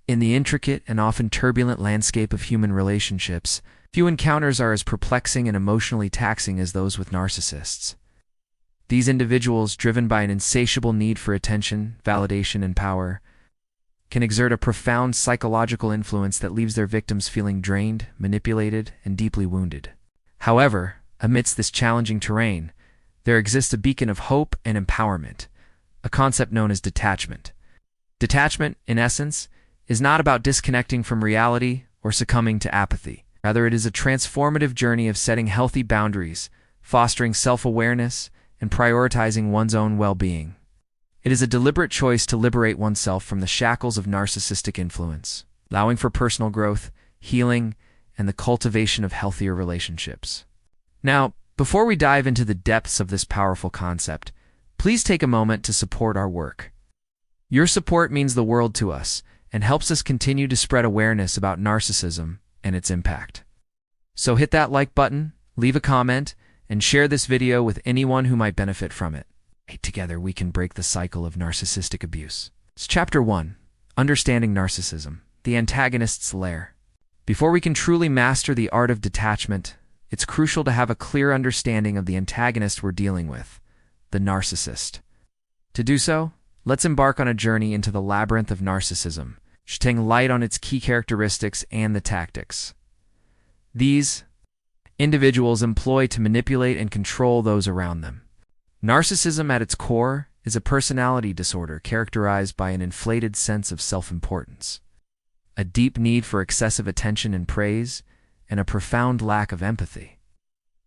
In the intricate and often turbulent landscape of human relationships, few encounters are as perplexing and emotionally taxing as those with narcissists. These individuals, driven by an insatiable need for attention, validation, and power, can exert a profound psychological influence that leaves their victims feeling drained, manipulated, and deeply wounded. However, amidst this challenging terrain, there exists a beacon of hope and empowerment, a concept known as detachment. Detachment, in essence, is not about disconnecting from reality or succumbing to apathy. Rather, it is a transformative journey of setting healthy boundaries, fostering self-awareness, and prioritizing one's own well-being. It is a deliberate choice to liberate oneself from the shackles of narcissistic influence, allowing for personal growth, healing, and the cultivation of healthier relationships. Now, before we dive into the depths of this powerful concept, please take a moment to support our work. Your support means the world to us and helps us continue to spread awareness about narcissism and its impact. So hit that like button, leave a comment, and share this video with anyone who might benefit from it. Together we can break the cycle of narcissistic abuse. It's Chapter 1, Understanding Narcissism, the Antagonist's Lair. Before we can truly master the art of detachment, it's crucial to have a clear understanding of the antagonist we're dealing with, the narcissist. To do so, let's embark on a journey into the labyrinth of narcissism, shedding light on its key characteristics and the tactics these individuals employ to manipulate and control those around them. Narcissism at its core is a personality disorder characterized by an inflated sense of self-importance, a deep need for excessive attention and praise, and a profound lack of empathy.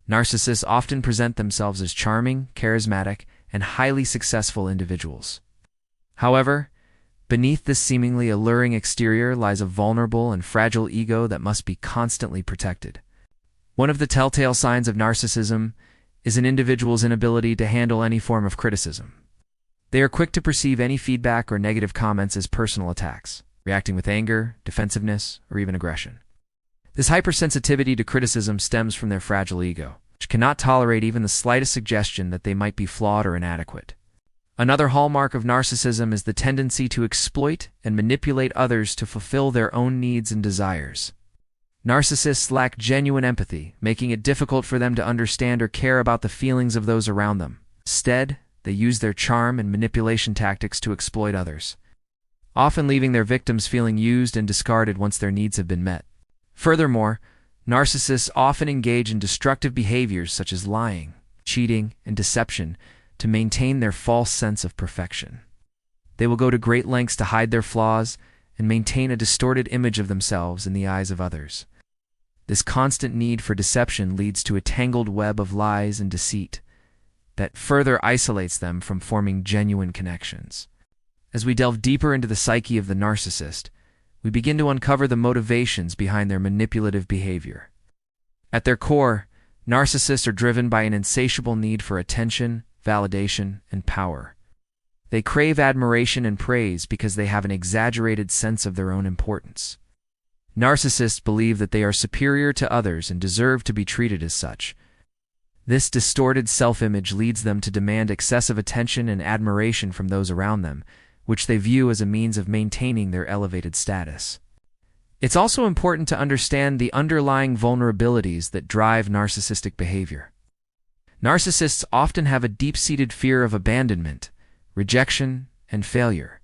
Narcissists often present themselves as charming, charismatic, and highly successful individuals. However, beneath this seemingly alluring exterior lies a vulnerable and fragile ego that must be constantly protected. One of the telltale signs of narcissism is an individual's inability to handle any form of criticism. They are quick to perceive any feedback or negative comments as personal attacks, reacting with anger, defensiveness, or even aggression. This hypersensitivity to criticism stems from their fragile ego, which cannot tolerate even the slightest suggestion that they might be flawed or inadequate. Another hallmark of narcissism is the tendency to exploit and manipulate others to fulfill their own needs and desires. Narcissists lack genuine empathy, making it difficult for them to understand or care about the feelings of those around them. Instead, they use their charm and manipulation tactics to exploit others, often leaving their victims feeling used and discarded once their needs have been met. Furthermore, narcissists often engage in destructive behaviors such as lying, cheating, and deception to maintain their false sense of perfection. They will go to great lengths to hide their flaws and maintain a distorted image of themselves in the eyes of others. This constant need for deception leads to a tangled web of lies and deceit that further isolates them from forming genuine connections. As we delve deeper into the psyche of the narcissist, we begin to uncover the motivations behind their manipulative behavior. At their core, narcissists are driven by an insatiable need for attention, validation, and power. They crave admiration and praise because they have an exaggerated sense of their own importance. Narcissists believe that they are superior to others and deserve to be treated as such. This distorted self-image leads them to demand excessive attention and admiration from those around them, which they view as a means of maintaining their elevated status. It's also important to understand the underlying vulnerabilities that drive narcissistic behavior. Narcissists often have a deep-seated fear of abandonment, rejection, and failure.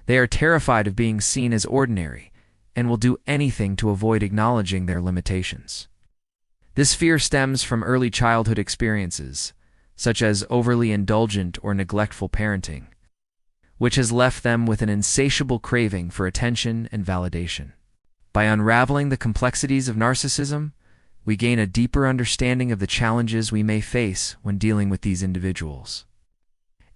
They are terrified of being seen as ordinary and will do anything to avoid acknowledging their limitations. This fear stems from early childhood experiences, such as overly indulgent or neglectful parenting, which has left them with an insatiable craving for attention and validation. By unraveling the complexities of narcissism, we gain a deeper understanding of the challenges we may face when dealing with these individuals.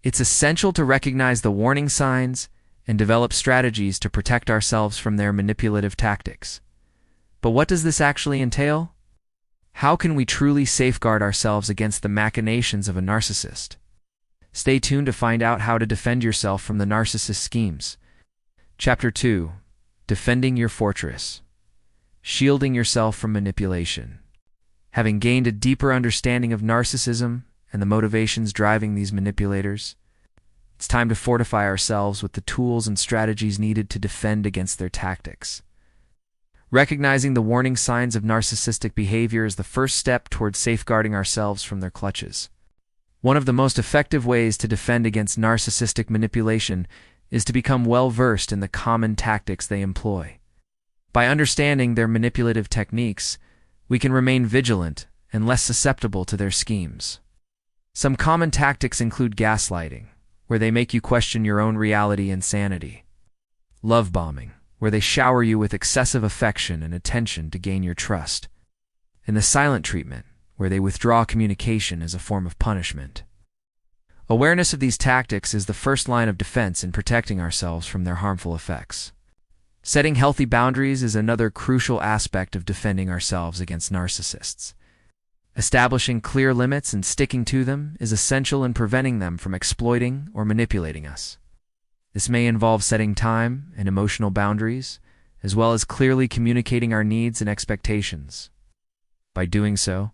It's essential to recognize the warning signs and develop strategies to protect ourselves from their manipulative tactics. But what does this actually entail? How can we truly safeguard ourselves against the machinations of a narcissist? Stay tuned to find out how to defend yourself from the narcissist schemes. Chapter 2, Defending Your Fortress. Shielding yourself from manipulation. Having gained a deeper understanding of narcissism and the motivations driving these manipulators, It's time to fortify ourselves with the tools and strategies needed to defend against their tactics. Recognizing the warning signs of narcissistic behavior is the first step towards safeguarding ourselves from their clutches. One of the most effective ways to defend against narcissistic manipulation is to become well-versed in the common tactics they employ. By understanding their manipulative techniques, we can remain vigilant and less susceptible to their schemes. Some common tactics include gaslighting, where they make you question your own reality and sanity; love bombing, where they shower you with excessive affection and attention to gain your trust; and the silent treatment, where they withdraw communication as a form of punishment. Awareness of these tactics is the first line of defense in protecting ourselves from their harmful effects. Setting healthy boundaries is another crucial aspect of defending ourselves against narcissists. Establishing clear limits and sticking to them is essential in preventing them from exploiting or manipulating us. This may involve setting time and emotional boundaries, as well as clearly communicating our needs and expectations. By doing so,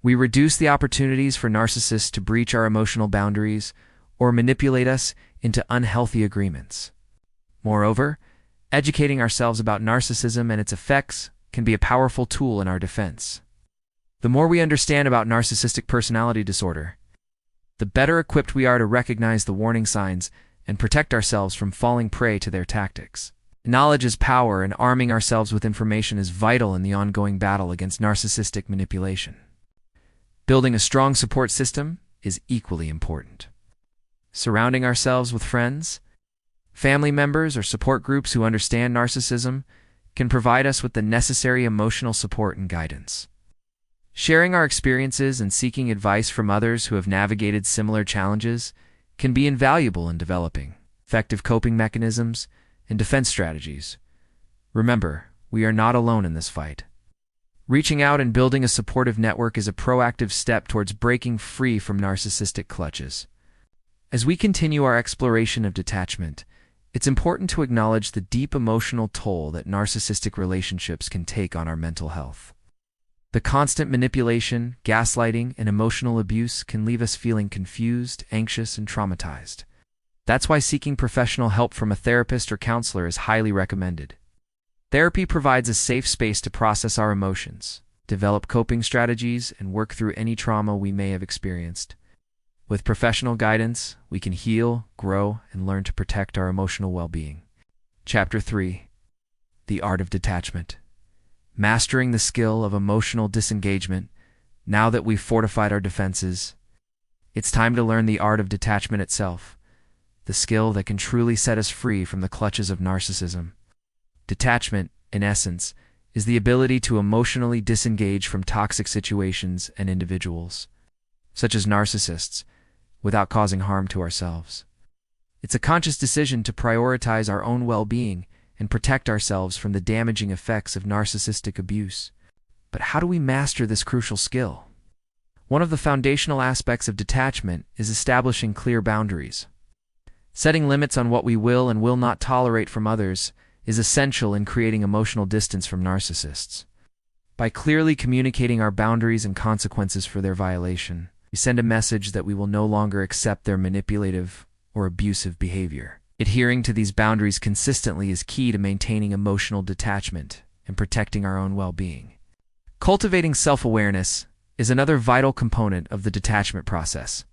we reduce the opportunities for narcissists to breach our emotional boundaries or manipulate us into unhealthy agreements. Moreover, educating ourselves about narcissism and its effects can be a powerful tool in our defense. The more we understand about narcissistic personality disorder, the better equipped we are to recognize the warning signs and protect ourselves from falling prey to their tactics. Knowledge is power, and arming ourselves with information is vital in the ongoing battle against narcissistic manipulation. Building a strong support system is equally important. Surrounding ourselves with friends, family members, or support groups who understand narcissism can provide us with the necessary emotional support and guidance. Sharing our experiences and seeking advice from others who have navigated similar challenges can be invaluable in developing effective coping mechanisms and defense strategies. Remember, we are not alone in this fight. Reaching out and building a supportive network is a proactive step towards breaking free from narcissistic clutches. As we continue our exploration of detachment, it's important to acknowledge the deep emotional toll that narcissistic relationships can take on our mental health. The constant manipulation, gaslighting, and emotional abuse can leave us feeling confused, anxious, and traumatized. That's why seeking professional help from a therapist or counselor is highly recommended. Therapy provides a safe space to process our emotions, develop coping strategies, and work through any trauma we may have experienced. With professional guidance, we can heal, grow, and learn to protect our emotional well-being. Chapter 3: The Art of Detachment. Mastering the skill of emotional disengagement. Now that we've fortified our defenses, it's time to learn the art of detachment itself, the skill that can truly set us free from the clutches of narcissism. Detachment, in essence, is the ability to emotionally disengage from toxic situations and individuals, such as narcissists, without causing harm to ourselves. It's a conscious decision to prioritize our own well-being and protect ourselves from the damaging effects of narcissistic abuse. But how do we master this crucial skill? One of the foundational aspects of detachment is establishing clear boundaries. Setting limits on what we will and will not tolerate from others is essential in creating emotional distance from narcissists. By clearly communicating our boundaries and consequences for their violation, we send a message that we will no longer accept their manipulative or abusive behavior. Adhering to these boundaries consistently is key to maintaining emotional detachment and protecting our own well-being. Cultivating self-awareness is another vital component of the detachment process.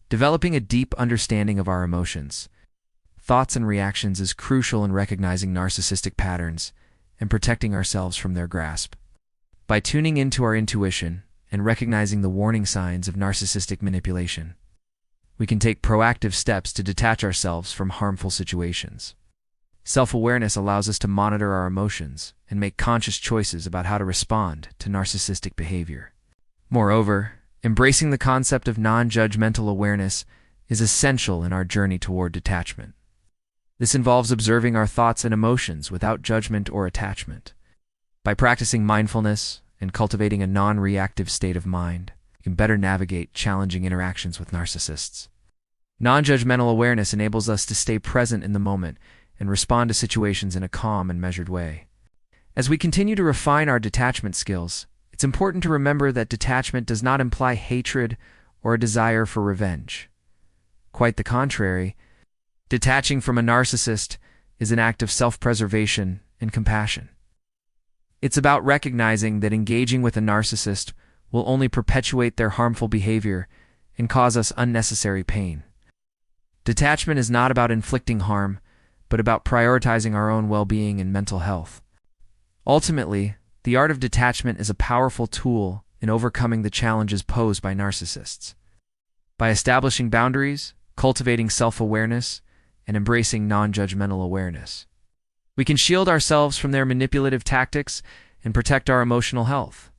Developing a deep understanding of our emotions, thoughts, and reactions is crucial in recognizing narcissistic patterns and protecting ourselves from their grasp. By tuning into our intuition and recognizing the warning signs of narcissistic manipulation, we can take proactive steps to detach ourselves from harmful situations. Self-awareness allows us to monitor our emotions and make conscious choices about how to respond to narcissistic behavior. Moreover, embracing the concept of non-judgmental awareness is essential in our journey toward detachment. This involves observing our thoughts and emotions without judgment or attachment. By practicing mindfulness and cultivating a non-reactive state of mind, we can better navigate challenging interactions with narcissists. Non-judgmental awareness enables us to stay present in the moment and respond to situations in a calm and measured way. As we continue to refine our detachment skills, it's important to remember that detachment does not imply hatred or a desire for revenge. Quite the contrary, detaching from a narcissist is an act of self-preservation and compassion. It's about recognizing that engaging with a narcissist will only perpetuate their harmful behavior and cause us unnecessary pain. Detachment is not about inflicting harm, but about prioritizing our own well-being and mental health. Ultimately, the art of detachment is a powerful tool in overcoming the challenges posed by narcissists. By establishing boundaries, cultivating self-awareness, and embracing non-judgmental awareness, we can shield ourselves from their manipulative tactics and protect our emotional health.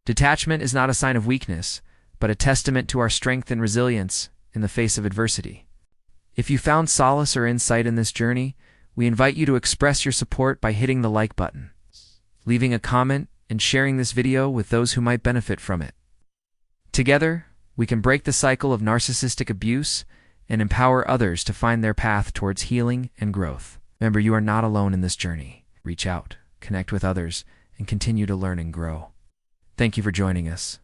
Detachment is not a sign of weakness, but a testament to our strength and resilience in the face of adversity. If you found solace or insight in this journey, we invite you to express your support by hitting the like button, leaving a comment, and sharing this video with those who might benefit from it. Together, we can break the cycle of narcissistic abuse and empower others to find their path towards healing and growth. Remember, you are not alone in this journey. Reach out, connect with others, and continue to learn and grow. Thank you for joining us.